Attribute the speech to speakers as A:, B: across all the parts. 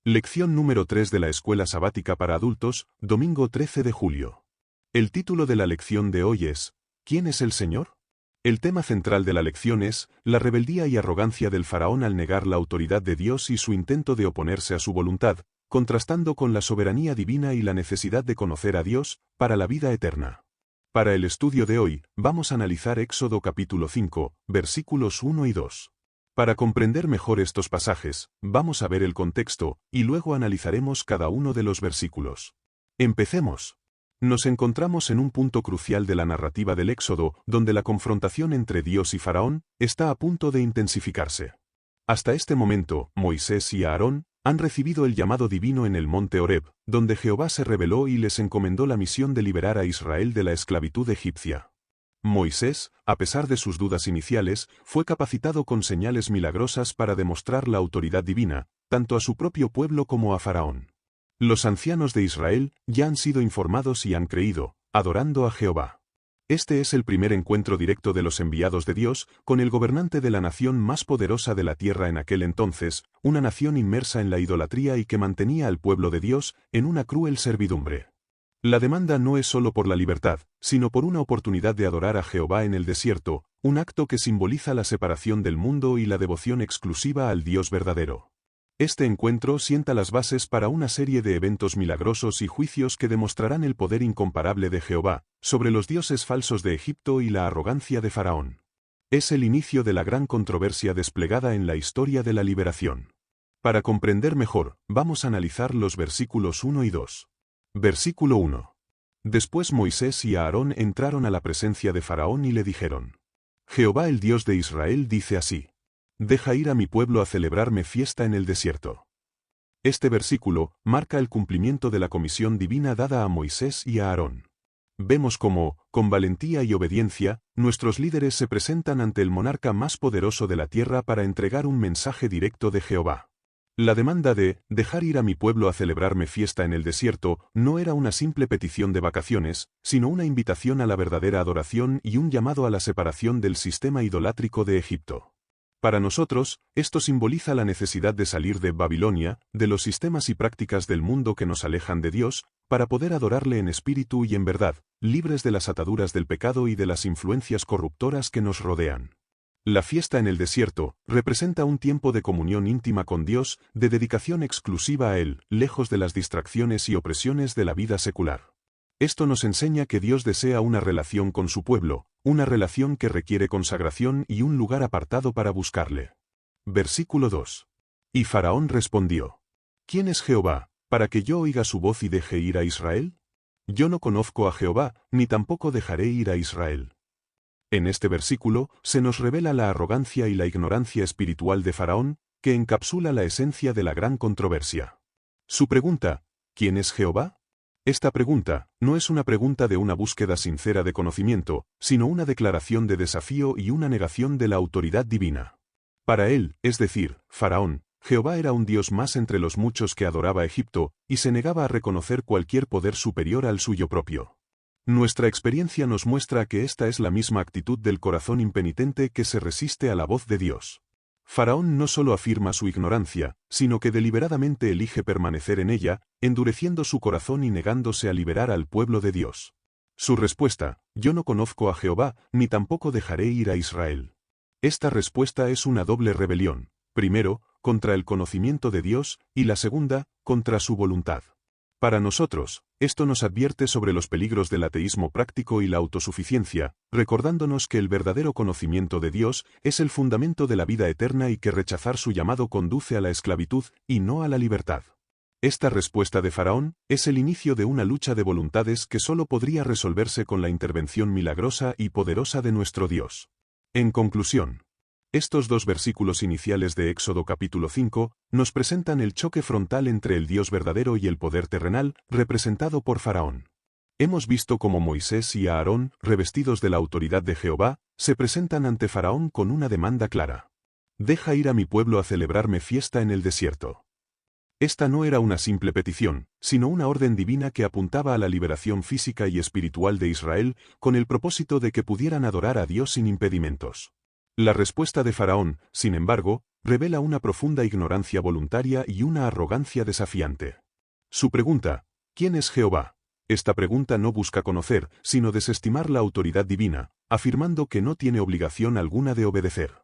A: Lección número 3 de la Escuela Sabática para Adultos, domingo 13 de julio. El título de la lección de hoy es, ¿quién es el Señor? El tema central de la lección es, la rebeldía y arrogancia del faraón al negar la autoridad de Dios y su intento de oponerse a su voluntad, contrastando con la soberanía divina y la necesidad de conocer a Dios, para la vida eterna. Para el estudio de hoy, vamos a analizar Éxodo capítulo 5, versículos 1 y 2. Para comprender mejor estos pasajes, vamos a ver el contexto, y luego analizaremos cada uno de los versículos. Empecemos. Nos encontramos en un punto crucial de la narrativa del Éxodo, donde la confrontación entre Dios y Faraón está a punto de intensificarse. Hasta este momento, Moisés y Aarón han recibido el llamado divino en el monte Horeb, donde Jehová se reveló y les encomendó la misión de liberar a Israel de la esclavitud egipcia. Moisés, a pesar de sus dudas iniciales, fue capacitado con señales milagrosas para demostrar la autoridad divina, tanto a su propio pueblo como a Faraón. Los ancianos de Israel ya han sido informados y han creído, adorando a Jehová. Este es el primer encuentro directo de los enviados de Dios con el gobernante de la nación más poderosa de la tierra en aquel entonces, una nación inmersa en la idolatría y que mantenía al pueblo de Dios en una cruel servidumbre. La demanda no es solo por la libertad, sino por una oportunidad de adorar a Jehová en el desierto, un acto que simboliza la separación del mundo y la devoción exclusiva al Dios verdadero. Este encuentro sienta las bases para una serie de eventos milagrosos y juicios que demostrarán el poder incomparable de Jehová, sobre los dioses falsos de Egipto y la arrogancia de Faraón. Es el inicio de la gran controversia desplegada en la historia de la liberación. Para comprender mejor, vamos a analizar los versículos 1 y 2. Versículo 1. Después Moisés y Aarón entraron a la presencia de Faraón y le dijeron: Jehová el Dios de Israel dice así: Deja ir a mi pueblo a celebrarme fiesta en el desierto. Este versículo marca el cumplimiento de la comisión divina dada a Moisés y a Aarón. Vemos cómo, con valentía y obediencia, nuestros líderes se presentan ante el monarca más poderoso de la tierra para entregar un mensaje directo de Jehová. La demanda de dejar ir a mi pueblo a celebrarme fiesta en el desierto no era una simple petición de vacaciones, sino una invitación a la verdadera adoración y un llamado a la separación del sistema idolátrico de Egipto. Para nosotros, esto simboliza la necesidad de salir de Babilonia, de los sistemas y prácticas del mundo que nos alejan de Dios, para poder adorarle en espíritu y en verdad, libres de las ataduras del pecado y de las influencias corruptoras que nos rodean. La fiesta en el desierto representa un tiempo de comunión íntima con Dios, de dedicación exclusiva a Él, lejos de las distracciones y opresiones de la vida secular. Esto nos enseña que Dios desea una relación con su pueblo, una relación que requiere consagración y un lugar apartado para buscarle. Versículo 2. Y Faraón respondió: ¿Quién es Jehová, para que yo oiga su voz y deje ir a Israel? Yo no conozco a Jehová, ni tampoco dejaré ir a Israel. En este versículo se nos revela la arrogancia y la ignorancia espiritual de Faraón, que encapsula la esencia de la gran controversia. Su pregunta, ¿quién es Jehová? Esta pregunta no es una pregunta de una búsqueda sincera de conocimiento, sino una declaración de desafío y una negación de la autoridad divina. Para él, es decir, Faraón, Jehová era un dios más entre los muchos que adoraba Egipto, y se negaba a reconocer cualquier poder superior al suyo propio. Nuestra experiencia nos muestra que esta es la misma actitud del corazón impenitente que se resiste a la voz de Dios. Faraón no solo afirma su ignorancia, sino que deliberadamente elige permanecer en ella, endureciendo su corazón y negándose a liberar al pueblo de Dios. Su respuesta: yo no conozco a Jehová, ni tampoco dejaré ir a Israel. Esta respuesta es una doble rebelión, primero, contra el conocimiento de Dios, y la segunda, contra su voluntad. Para nosotros, esto nos advierte sobre los peligros del ateísmo práctico y la autosuficiencia, recordándonos que el verdadero conocimiento de Dios es el fundamento de la vida eterna y que rechazar su llamado conduce a la esclavitud y no a la libertad. Esta respuesta de Faraón es el inicio de una lucha de voluntades que solo podría resolverse con la intervención milagrosa y poderosa de nuestro Dios. En conclusión, estos dos versículos iniciales de Éxodo capítulo 5 nos presentan el choque frontal entre el Dios verdadero y el poder terrenal, representado por Faraón. Hemos visto cómo Moisés y Aarón, revestidos de la autoridad de Jehová, se presentan ante Faraón con una demanda clara: deja ir a mi pueblo a celebrarme fiesta en el desierto. Esta no era una simple petición, sino una orden divina que apuntaba a la liberación física y espiritual de Israel, con el propósito de que pudieran adorar a Dios sin impedimentos. La respuesta de Faraón, sin embargo, revela una profunda ignorancia voluntaria y una arrogancia desafiante. Su pregunta, ¿quién es Jehová? Esta pregunta no busca conocer, sino desestimar la autoridad divina, afirmando que no tiene obligación alguna de obedecer.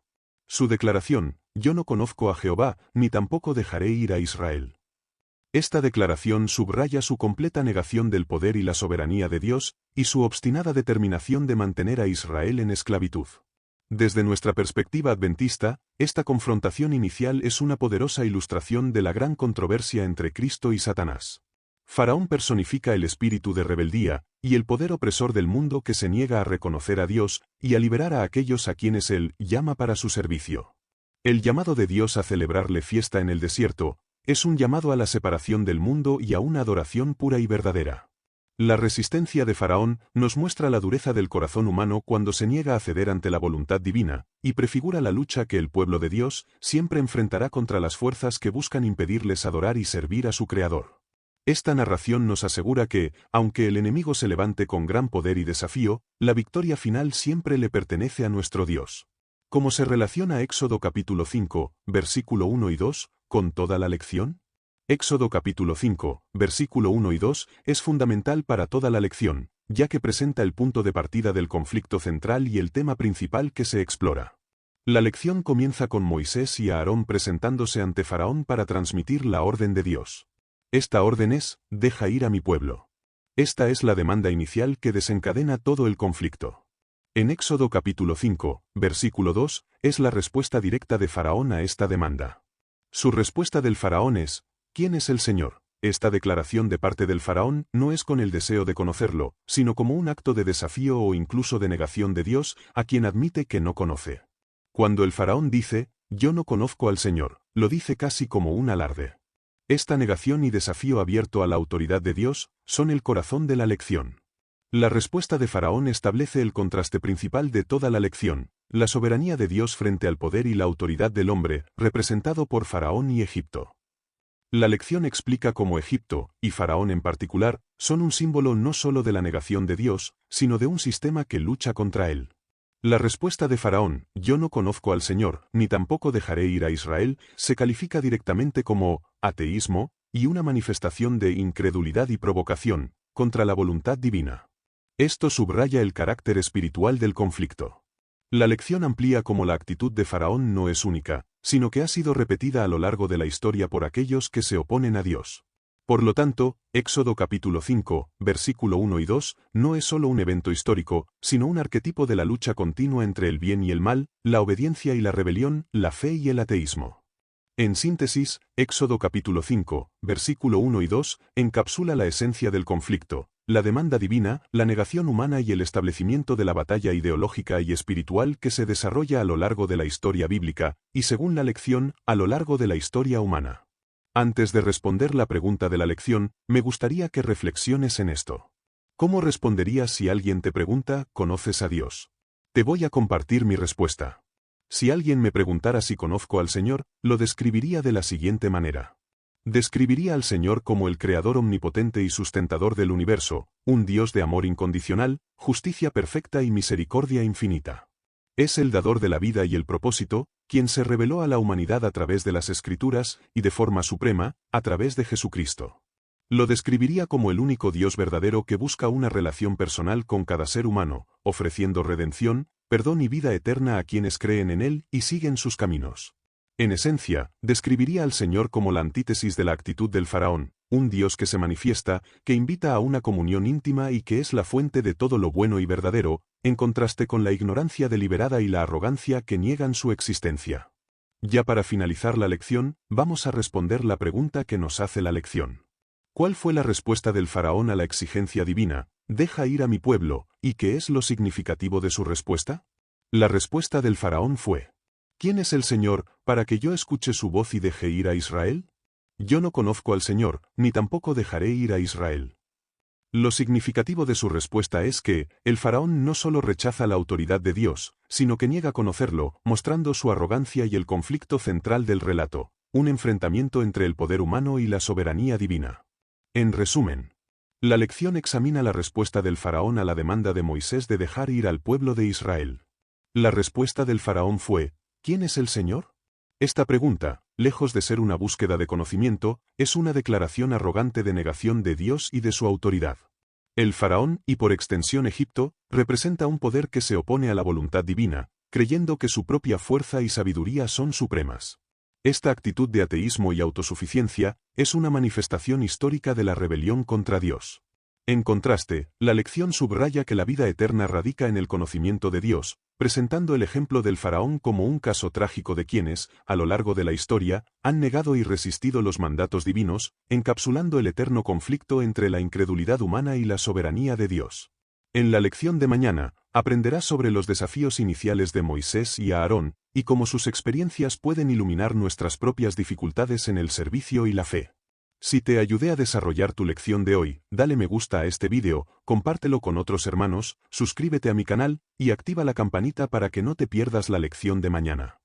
A: Su declaración, yo no conozco a Jehová, ni tampoco dejaré ir a Israel. Esta declaración subraya su completa negación del poder y la soberanía de Dios, y su obstinada determinación de mantener a Israel en esclavitud. Desde nuestra perspectiva adventista, esta confrontación inicial es una poderosa ilustración de la gran controversia entre Cristo y Satanás. Faraón personifica el espíritu de rebeldía, y el poder opresor del mundo que se niega a reconocer a Dios, y a liberar a aquellos a quienes Él llama para su servicio. El llamado de Dios a celebrarle fiesta en el desierto, es un llamado a la separación del mundo y a una adoración pura y verdadera. La resistencia de Faraón nos muestra la dureza del corazón humano cuando se niega a ceder ante la voluntad divina, y prefigura la lucha que el pueblo de Dios siempre enfrentará contra las fuerzas que buscan impedirles adorar y servir a su Creador. Esta narración nos asegura que, aunque el enemigo se levante con gran poder y desafío, la victoria final siempre le pertenece a nuestro Dios. ¿Cómo se relaciona Éxodo capítulo 5, versículo 1 y 2, con toda la lección? Éxodo capítulo 5, versículo 1 y 2, es fundamental para toda la lección, ya que presenta el punto de partida del conflicto central y el tema principal que se explora. La lección comienza con Moisés y Aarón presentándose ante Faraón para transmitir la orden de Dios. Esta orden es, deja ir a mi pueblo. Esta es la demanda inicial que desencadena todo el conflicto. En Éxodo capítulo 5, versículo 2, es la respuesta directa de Faraón a esta demanda. Su respuesta del Faraón es, ¿quién es el Señor? Esta declaración de parte del Faraón no es con el deseo de conocerlo, sino como un acto de desafío o incluso de negación de Dios, a quien admite que no conoce. Cuando el Faraón dice, yo no conozco al Señor, lo dice casi como un alarde. Esta negación y desafío abierto a la autoridad de Dios son el corazón de la lección. La respuesta de Faraón establece el contraste principal de toda la lección, la soberanía de Dios frente al poder y la autoridad del hombre, representado por Faraón y Egipto. La lección explica cómo Egipto, y Faraón en particular, son un símbolo no solo de la negación de Dios, sino de un sistema que lucha contra él. La respuesta de Faraón, yo no conozco al Señor, ni tampoco dejaré ir a Israel, se califica directamente como ateísmo y una manifestación de incredulidad y provocación contra la voluntad divina. Esto subraya el carácter espiritual del conflicto. La lección amplía cómo la actitud de Faraón no es única, sino que ha sido repetida a lo largo de la historia por aquellos que se oponen a Dios. Por lo tanto, Éxodo capítulo 5, versículo 1 y 2, no es solo un evento histórico, sino un arquetipo de la lucha continua entre el bien y el mal, la obediencia y la rebelión, la fe y el ateísmo. En síntesis, Éxodo capítulo 5, versículo 1 y 2, encapsula la esencia del conflicto, la demanda divina, la negación humana y el establecimiento de la batalla ideológica y espiritual que se desarrolla a lo largo de la historia bíblica, y según la lección, a lo largo de la historia humana. Antes de responder la pregunta de la lección, me gustaría que reflexiones en esto. ¿Cómo responderías si alguien te pregunta, ¿conoces a Dios? Te voy a compartir mi respuesta. Si alguien me preguntara si conozco al Señor, lo describiría de la siguiente manera. Describiría al Señor como el Creador omnipotente y sustentador del universo, un Dios de amor incondicional, justicia perfecta y misericordia infinita. Es el dador de la vida y el propósito, quien se reveló a la humanidad a través de las Escrituras, y de forma suprema, a través de Jesucristo. Lo describiría como el único Dios verdadero que busca una relación personal con cada ser humano, ofreciendo redención, perdón y vida eterna a quienes creen en Él y siguen sus caminos. En esencia, describiría al Señor como la antítesis de la actitud del Faraón, un Dios que se manifiesta, que invita a una comunión íntima y que es la fuente de todo lo bueno y verdadero, en contraste con la ignorancia deliberada y la arrogancia que niegan su existencia. Ya para finalizar la lección, vamos a responder la pregunta que nos hace la lección. ¿Cuál fue la respuesta del Faraón a la exigencia divina, deja ir a mi pueblo, y qué es lo significativo de su respuesta? La respuesta del Faraón fue, ¿quién es el Señor, para que yo escuche su voz y deje ir a Israel? Yo no conozco al Señor, ni tampoco dejaré ir a Israel. Lo significativo de su respuesta es que, el Faraón no solo rechaza la autoridad de Dios, sino que niega conocerlo, mostrando su arrogancia y el conflicto central del relato, un enfrentamiento entre el poder humano y la soberanía divina. En resumen, la lección examina la respuesta del Faraón a la demanda de Moisés de dejar ir al pueblo de Israel. La respuesta del faraón fue, ¿quién es el Señor? Esta pregunta, lejos de ser una búsqueda de conocimiento, es una declaración arrogante de negación de Dios y de su autoridad. El faraón, y por extensión Egipto, representa un poder que se opone a la voluntad divina, creyendo que su propia fuerza y sabiduría son supremas. Esta actitud de ateísmo y autosuficiencia es una manifestación histórica de la rebelión contra Dios. En contraste, la lección subraya que la vida eterna radica en el conocimiento de Dios, presentando el ejemplo del faraón como un caso trágico de quienes, a lo largo de la historia, han negado y resistido los mandatos divinos, encapsulando el eterno conflicto entre la incredulidad humana y la soberanía de Dios. En la lección de mañana, aprenderás sobre los desafíos iniciales de Moisés y Aarón, y cómo sus experiencias pueden iluminar nuestras propias dificultades en el servicio y la fe. Si te ayudé a desarrollar tu lección de hoy, dale me gusta a este vídeo, compártelo con otros hermanos, suscríbete a mi canal, y activa la campanita para que no te pierdas la lección de mañana.